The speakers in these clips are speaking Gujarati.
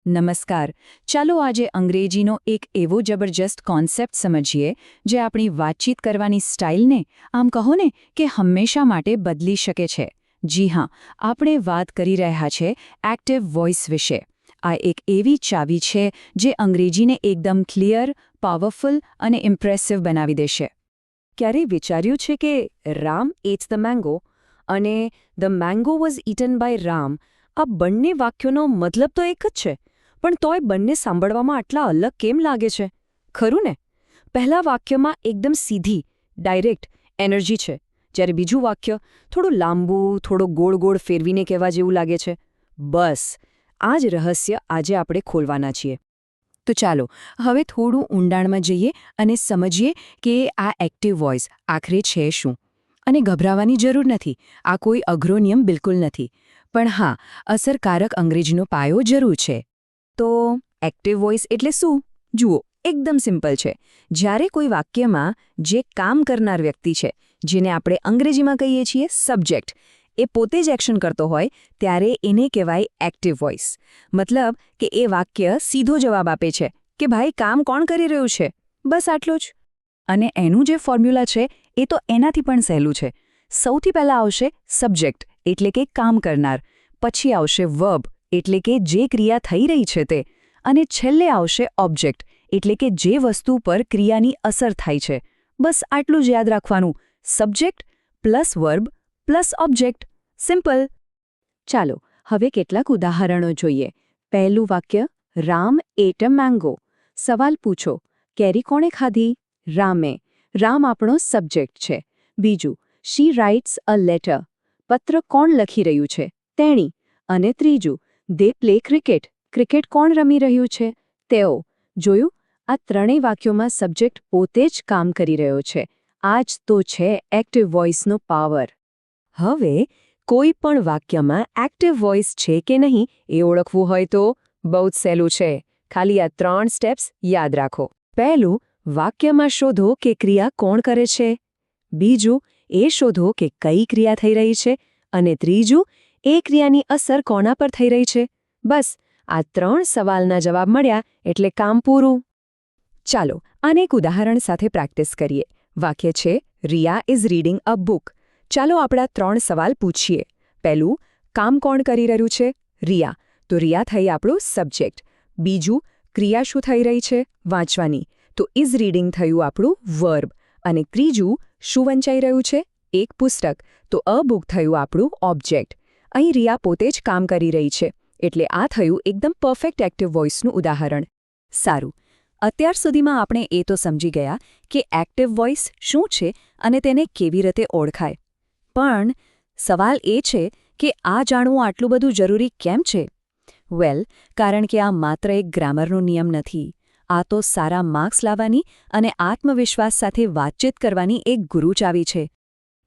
નમસ્કાર. ચાલો આજે અંગ્રેજીનો એક એવો જબરજસ્ત કોન્સેપ્ટ સમજીએ જે આપણી વાતચીત કરવાની સ્ટાઇલને આમ કહો ને કે હંમેશા માટે બદલી શકે છે. જી હા, આપણે વાત કરી રહ્યા છે એક્ટિવ વોઇસ વિશે. આ એક એવી ચાવી છે જે અંગ્રેજીને એકદમ ક્લિયર, પાવરફુલ અને ઇમ્પ્રેસિવ બનાવી દેશે. ક્યારેય વિચાર્યું છે કે રામ એટ્સ ધ મેંગો અને the mango was eaten by Ram, આ બંને વાક્યોનો મતલબ તો એક જ છે, પણ તોય બંને સાંભળવામાં આટલા અલગ કેમ લાગે છે? ખરું ને? પહેલા વાક્યમાં એકદમ સીધી, ડાયરેક્ટ એનર્જી છે, જ્યારે બીજું વાક્ય થોડું લાંબુ, થોડો ગોળ ગોળ ફેરવીને કહેવા જેવું લાગે છે. બસ આ જ રહસ્ય આજે આપણે ખોલવાના છીએ. તો ચાલો હવે થોડું ઊંડાણમાં જઈએ અને સમજીએ કે આ એક્ટિવ વોઇસ આખરે છે શું. અને ગભરાવાની જરૂર નથી, આ કોઈ અઘરો નિયમ બિલકુલ નથી. પણ હા, અસરકારક અંગ્રેજીનો પાયો જરૂર છે. તો એક્ટિવ વોઇસ એટલે શું? જુઓ, એકદમ સિમ્પલ છે. જ્યારે કોઈ વાક્યમાં જે કામ કરનાર વ્યક્તિ છે, જેને આપણે અંગ્રેજીમાં કહીએ છીએ સબ્જેક્ટ, એ પોતે જ એક્શન કરતો હોય ત્યારે એને કહેવાય એક્ટિવ વોઇસ. મતલબ કે એ વાક્ય સીધો જવાબ આપે છે કે ભાઈ કામ કોણ કરી રહ્યું છે, બસ આટલું જ. અને એનું જે ફોર્મ્યુલા છે એ તો એનાથી પણ સહેલું છે. સૌથી પહેલાં આવશે સબ્જેક્ટ એટલે કે કામ કરનાર, પછી આવશે વર્બ એટલે કે જે ક્રિયા થઈ રહી છે તે, અને છેલ્લે આવશે ઓબ્જેક્ટ એટલે કે જે વસ્તુ પર ક્રિયાની અસર થાય છે. બસ આટલું જ યાદ રાખવાનું, subject plus verb plus object. Simple. ચાલો હવે કેટલાક ઉદાહરણો જોઈએ. પહેલું વાક્ય, રામ એટ અ મેંગો. સવાલ પૂછો, કેરી કોણે ખાધી? રામે. રામ આપણો સબ્જેક્ટ છે. બીજું, શી રાઇટ્સ અ લેટર. પત્ર કોણ લખી રહ્યું છે? તેણી. અને ત્રીજું, દે પ્લે ક્રિકેટ. ક્રિકેટ કોણ રમી રહ્યું છે? તેઓ. જોયું? આ ત્રણેય વાક્યોમાં સબ્જેક્ટ પોતે જ કામ કરી રહ્યો છે. આ જ તો છે એક્ટિવ વોઇસનો પાવર. હવે કોઈ પણ વાક્યમાં એક્ટિવ વોઇસ છે કે નહીં એ ઓળખવું હોય તો બહુ જ સહેલું છે. ખાલી આ 3 સ્ટેપ્સ યાદ રાખો. પહેલું, વાક્યમાં શોધો કે ક્રિયા કોણ કરે છે. બીજું, એ શોધો કે કઈ ક્રિયા થઈ રહી છે. અને ત્રીજું, એ ક્રિયાની અસર કોના પર થઈ રહી છે. બસ આ 3 સવાલના જવાબ મળ્યા એટલે કામ પૂરું. ચાલો આને એક ઉદાહરણ સાથે પ્રેક્ટિસ કરીએ. વાક્ય છે, Riya is reading a book. ચાલો આપણા 3 સવાલ પૂછીએ. પહેલું, કામ કોણ કરી રહ્યું છે? રિયા. તો રિયા થઈ આપણું સબ્જેક્ટ. બીજું, ક્રિયા શું થઈ રહી છે? વાંચવાની. તો ઇઝ રીડિંગ થયું આપણું વર્બ. અને ત્રીજું, શું વંચાઈ રહ્યું છે? એક પુસ્તક. તો અ બુક થયું આપણું ઓબ્જેક્ટ. અહીં રિયા પોતે જ કામ કરી રહી છે, એટલે આ થયું એકદમ પરફેક્ટ એક્ટિવ વોઇસનું ઉદાહરણ. સારું, અત્યાર સુધીમાં આપણે એ તો સમજી ગયા કે એક્ટિવ વોઇસ શું છે અને તેને કેવી રીતે ઓળખાય. પણ સવાલ એ છે કે આ જાણવું આટલું બધું જરૂરી કેમ છે? વેલ, કારણ કે આ માત્ર એક ગ્રામરનો નિયમ નથી. આ તો સારા માર્ક્સ લાવવાની અને આત્મવિશ્વાસ સાથે વાતચીત કરવાની એક ગુરુ ચાવી છે.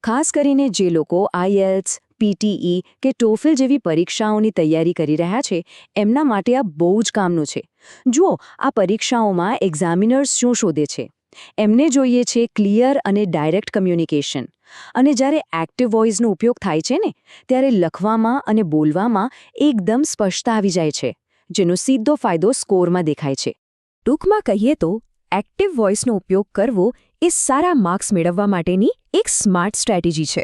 ખાસ કરીને જે લોકો IELTS, PTE કે TOEFL જેવી પરીક્ષાઓની તૈયારી કરી રહ્યા છે, એમના માટે આ બહુ જ કામનું છે. જુઓ, આ પરીક્ષાઓમાં એક્ઝામિનર્સ શું શોધે છે? એમને જોઈએ છે ક્લિયર અને ડાયરેક્ટ કમ્યુનિકેશન. અને જ્યારે એક્ટિવ વોઇસનો ઉપયોગ થાય છે ને, ત્યારે લખવામાં અને બોલવામાં એકદમ સ્પષ્ટતા આવી જાય છે, જેનો સીધો ફાયદો સ્કોરમાં દેખાય છે. ટૂંકમાં કહીએ તો એક્ટિવ વોઇસનો ઉપયોગ કરવો એ સારા માર્ક્સ મેળવવા માટેની એક સ્માર્ટ સ્ટ્રેટેજી છે.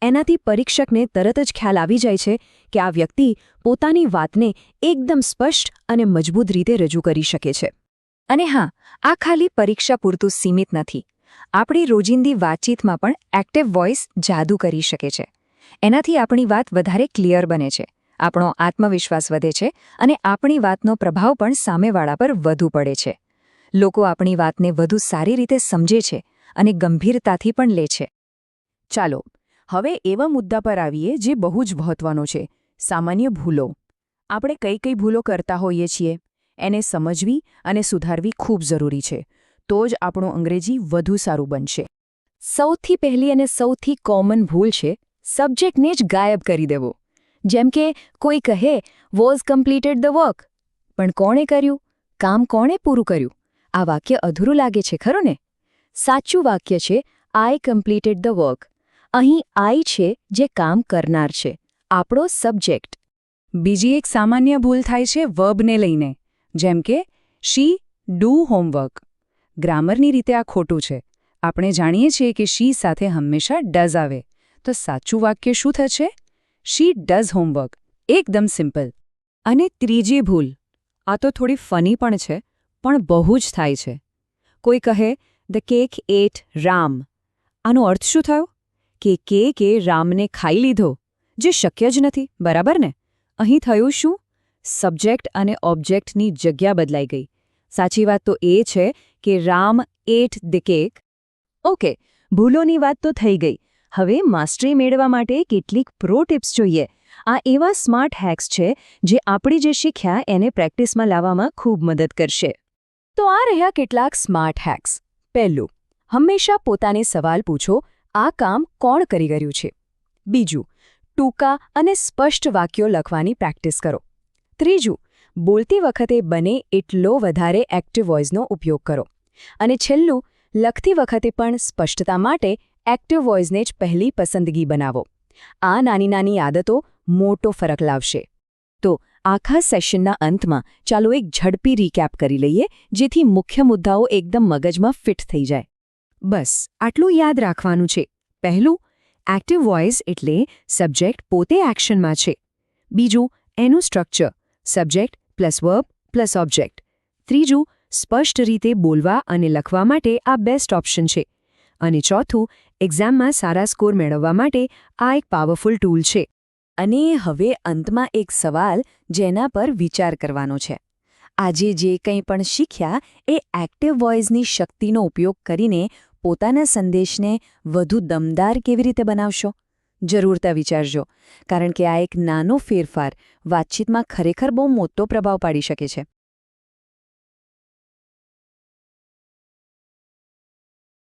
એનાથી પરીક્ષકને તરત જ ખ્યાલ આવી જાય છે કે આ વ્યક્તિ પોતાની વાતને એકદમ સ્પષ્ટ અને મજબૂત રીતે રજૂ કરી શકે છે. અને હા, આ ખાલી પરીક્ષા પૂરતું સીમિત નથી. આપણી રોજિંદી વાતચીતમાં પણ એક્ટિવ વોઇસ જાદુ કરી શકે છે. એનાથી આપણી વાત વધારે ક્લિયર બને છે, આપણો આત્મવિશ્વાસ વધે છે અને આપણી વાતનો પ્રભાવ પણ સામેવાળા પર વધુ પડે છે. લોકો આપણી વાતને વધુ સારી રીતે સમજે છે અને ગંભીરતાથી પણ લે છે. ચાલો હવે એવા મુદ્દા પર આવીએ જે બહુ જ મહત્વનો છે, સામાન્ય ભૂલો. આપણે કઈ કઈ ભૂલો કરતા હોઈએ છીએ, એને સમજવી અને સુધારવી ખૂબ જરૂરી છે. તો જ આપણું અંગ્રેજી વધુ સારું બનશે. સૌથી પહેલી અને સૌથી કોમન ભૂલ છે સબ્જેક્ટને જ ગાયબ કરી દેવો. જેમ કે કોઈ કહે, વોઝ કમ્પ્લીટેડ ધ વર્ક. પણ કોણે કર્યું? કામ કોણે પૂરું કર્યું? આ વાક્ય અધૂરું લાગે છે, ખરું ને? સાચું વાક્ય છે, આઈ કમ્પ્લીટેડ ધ વર્ક. અહીં આઈ છે જે કામ કરનાર છે, આપણો સબ્જેક્ટ. બીજી એક સામાન્ય ભૂલ થાય છે વર્બને લઈને, જેમ કે શી ડુ હોમવર્ક. ગ્રામરની રીતે આ ખોટું છે. આપણે જાણીએ છીએ કે શી સાથે હંમેશા ડઝ આવે. તો સાચું વાક્ય શું થશે? She does homework. એકદમ સિમ્પલ. અને ત્રીજી ભૂલ, આ તો થોડી ફની પણ છે, પણ બહુ જ થાય છે. કોઈ કહે ધ કેક એટ રામ. આનો અર્થ શું થયો? કે કેકે રામને ખાઈ લીધો, જે શક્ય જ નથી, બરાબર ને? અહીં થયું શું? સબ્જેક્ટ અને ઓબ્જેક્ટની જગ્યા બદલાઈ ગઈ. સાચી વાત તો એ છે કે Ram at the cake. Okay, ભૂલોની વાત તો થઈ ગઈ. હવે માસ્ટરી મેળવવા માટે કેટલીક પ્રો ટિપ્સ જોઈએ. આ એવા સ્માર્ટ હેક્સ છે જે આપણે જે શીખ્યા એને પ્રેક્ટિસમાં લાવવામાં ખૂબ મદદ કરશે. તો આ રહ્યા કેટલાક સ્માર્ટ હેક્સ. પહેલું, હંમેશા પોતાને સવાલ પૂછો, આ કામ કોણ કરી રહ્યું છે? બીજું, ટૂંકા અને સ્પષ્ટ વાક્યો લખવાની પ્રેક્ટિસ કરો. ત્રીજું, બોલતી વખતે બને એટલો વધારે એક્ટિવ વોઇસનો ઉપયોગ કરો. અને છેલ્લું, લખતી વખતે પણ સ્પષ્ટતા માટે એક્ટિવ વોઇસને જ પહેલી પસંદગી બનાવો. આ નાની નાની આદતો મોટો ફરક લાવશે. તો આખા સેશનના અંતમાં ચાલો એક ઝડપી રીકેપ કરી લઈએ, જેથી મુખ્ય મુદ્દાઓ એકદમ મગજમાં ફિટ થઈ જાય. બસ આટલું યાદ રાખવાનું છે. પહેલું, એક્ટિવ વોઇસ એટલે સબ્જેક્ટ પોતે એક્શનમાં છે. બીજું, એનું structure subject plus verb plus object. ત્રીજું, સ્પષ્ટ રીતે બોલવા અને લખવા માટે આ બેસ્ટ ઓપ્શન છે. અને ચોથું, એક્ઝામમાં સારા સ્કોર મેળવવા માટે આ એક પાવરફુલ ટૂલ છે. અને હવે અંતમાં એક સવાલ જેના પર વિચાર કરવાનો છે. આજે જે કંઈ પણ શીખ્યા એ એક્ટિવ વોઇસની શક્તિનો ઉપયોગ કરીને પોતાના સંદેશને વધુ દમદાર કેવી રીતે બનાવશો? જરૂરતા વિચારજો, કારણ કે આ એક નાનો ફેરફાર વાતચીતમાં ખરેખર બહુ મોટો પ્રભાવ પાડી શકે છે.